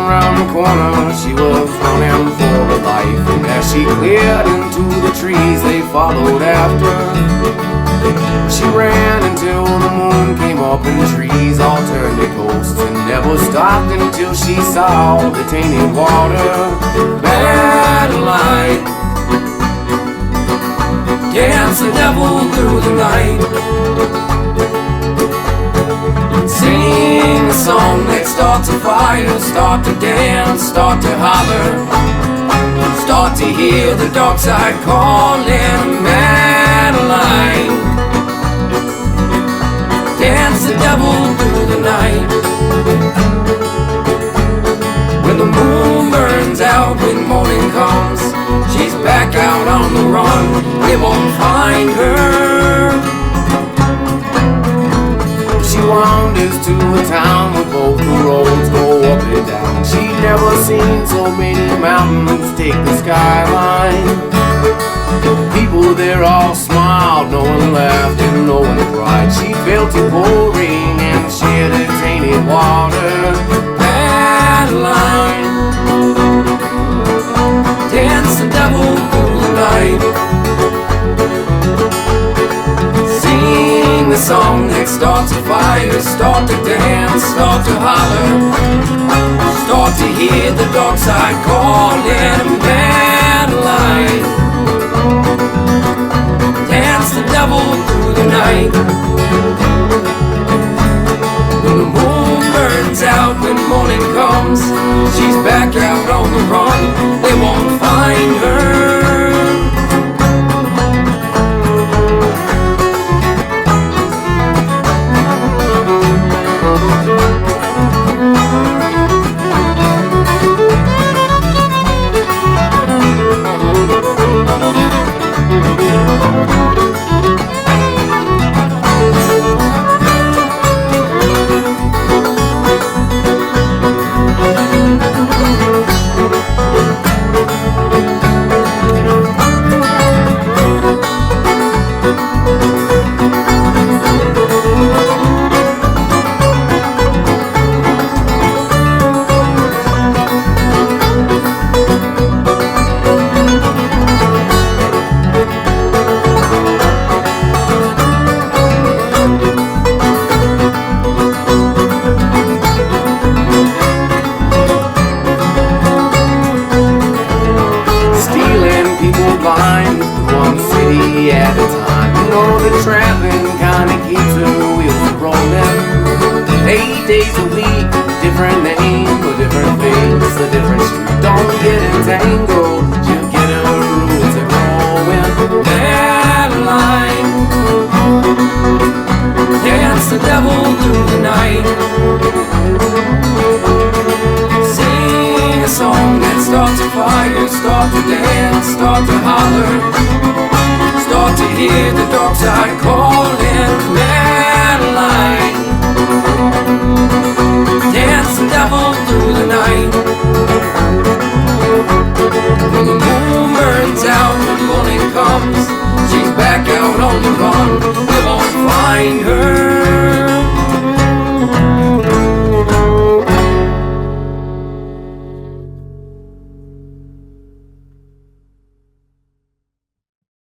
round the corner, she was running for her life. And as she cleared into the trees, they followed after. She ran until the moon came up and the trees all turned to ghosts, and never stopped until she saw the tainted water. Madeline dance the devil through the night, sing a song that starts a fire, start to dance, start to holler, start to hear the dark side calling. Madeline dance the devil through the night. When the moon burns out, when morning comes, she's back out on the run. They won't find her. She wanders to a town where both the roads go up and down. She'd never seen so many mountains take the skyline. People there all smiled, no one laughed and no one cried. She felt it pouring and she had a tainted water. Madeline dance the devil through the night, sing the song that starts a fire, start to dance, start to holler, start to hear the dark side calling. Madeline dance the devil through the night. When the moon burns out, when morning comes, she's back out on the run. They won't find her. Blind, one city at a time. You know the traveling kinda keeps the wheels rolling. 8 days a week, different name, a different face, a different street. Don't get entangled, you get a route to going. Madeline dance the devil through the night, sing a song that starts a fire, start to dance, start to holler, start to hear the dark side calling. Madeline dance the devil through the night. When the moon burns out, when morning comes, she's back out on the run.